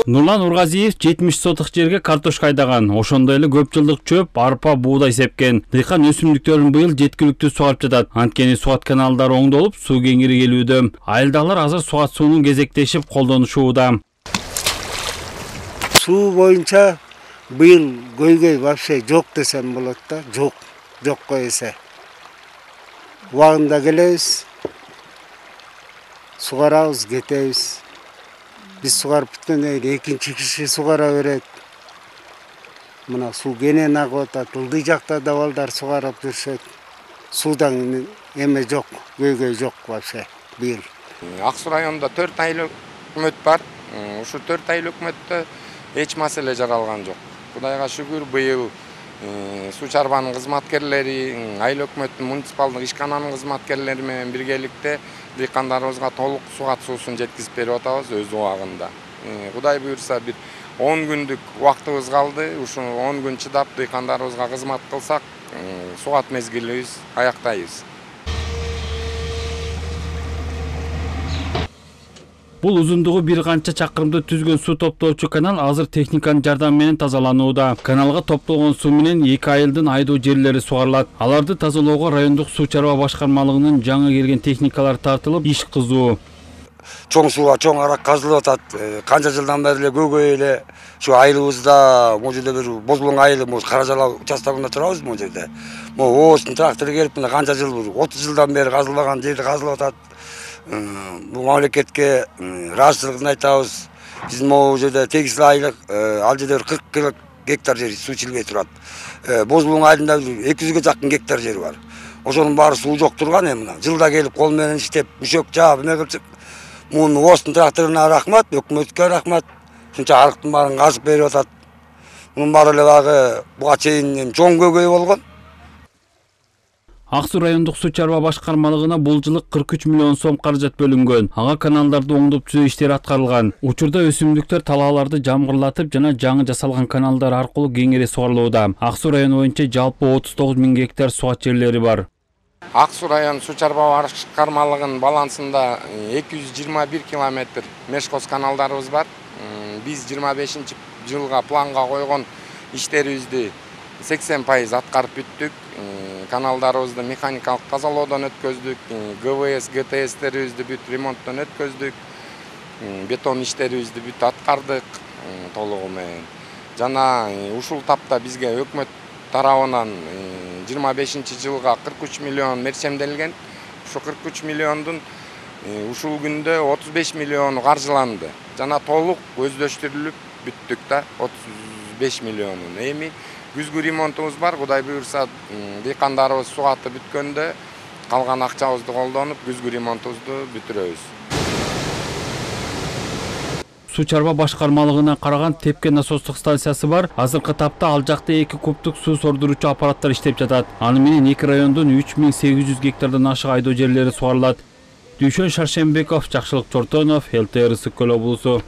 Нурлан Ургазиев 70 сотық жерге картошка айдаган. Ошондой эле көп жылдык чөп, арпа, буудай сепкен. Дыйкан өсүмдүктөрүн быйыл жеткиликтүү сугарып жатат. Анткени суат каналдары оңдолуп, суу кеңири келүүдө. Айылдагылар азыр суат суунун кезектешип колдонушууда. Суу боюнча быйыл көйгөй вообще жок десем болот да. Жокко эсе. Убагында келебиз. Сугарабыз, кетебиз. Biz sugarıp biткенден кийин экинчи киши сугара берет. Мына суу кенен агып атат. Ылдый жакта да балдар сугарып жүрүшөт. Суудан эме жок, көйгөй жок вообще быйыл. Ак Суу районунда 4 айлык өкмөт бар. Ушу 4 айлык өкмөттө эч маселе жаралган жок. Кудайга шүгүр, быйыл суу чарбанын кызматкерлери, айыл өкмөттүн муниципалдык ишкананын кызматкерлери менен биргеликте дыйкандарыбызга толук сугат суусун жеткизип берип атабыз өз убагында. Кудай буйрса бир 10 күндүк убактыбыз калды. Ушу 10 күн чыдап дыйкандарыбызга кызмат кылсак, сугат мезгилибиз аяктайбыз. Бул узундугу бир канча чакырымды түзгөн суу топтоочу канал азыр техниканын жардамы менен тазаланууда. Каналга топтолгон суу менен 2 айылдын айдоо жерлери сугарылат. Аларды тазалоого райондук суу чарба башкармалыгынын жаңы келген техникалары тартылып, иш кызуу. Чоң сууга чоң арак казылып атат. Канча жылдан бери эле көйгөй эле ушу айылыбызда могу жерде бир Бозулуң айылы могу Каражала участогунда турабыз могу жерде. Могу оостун трактору келип мына канча жыл 30 жылдан бери казылбаган жерди казылып атат. Бул мамлекетке ыраазычылыгын айтабыз. Биздин могу жерде тегисли айлык ал жерде 40 гектар жер суу ичилбей турат. Бозулуң айылында 200ге жакын гектар жер бар. Ошонун баары суу жок турган мына. Жылда келип кол менен иштеп, мүшөк жаап, эме кылып мунун оостун тракторуна рахмат, өкмөткө рахмат. Ушунча арыктын баарын казып берип атат. Мунун баары эле багы буга чейин чоң көйгөй болгон. Ак Суу райондук суу чарба башкармалыгына бул жылы 43 миллион сом каражат бөлүнгөн. Ага каналдарды оңдоп түзөө иштери аткарылган. Учурда өсүмдүктөр талааларды жамгырлатып жана жаңы жасалган каналдар аркылуу кеңири сугарылууда. Ак Суу району боюнча жалпы 39 000 гектар суат жерлери бар. Ак Суу район суу чарба башкармалыгынын балансында 221 километр мешкос каналдарыбыз бар. Биз 25-жылга планга койгон иштерибизди 80% аткарып бүттүк. Каналдарыбызды механикалык тазалоодон өткөздүк, ГВС, ГТСтерибизди бүт ремонттон өткөздүк, бетон иштерибизди бүт аткардык толугу менен. Жана ушул тапта бизге өкмөт тарабынан 25-жылга 43 миллион мерчемделген. Ушу 43 миллиондун ушул күндө 35 миллиону каржыланды. Жана толук өздөштүрүлүп бүттүк да 35 миллионун. Эми күзгү ремонтубуз бар. Кудай буйрса дыйкандарыбыз сугаты бүткөндө калган акчабызды колдонуп күзгү ремонтубузду бүтүрөбүз. Суу чарба башкармалыгына караган тепке насостук станциясы бар. Азыркы тапта ал жакта 2 кубтук суу сордуруучу аппараттар иштеп жатат. Аны менен 2 райондун 3800 гектардан ашык айдоо жерлери сугарылат. Дүйшөн Шаршембеков, Жакшылык Чортонов, ЛТР Ысык Көл облусу.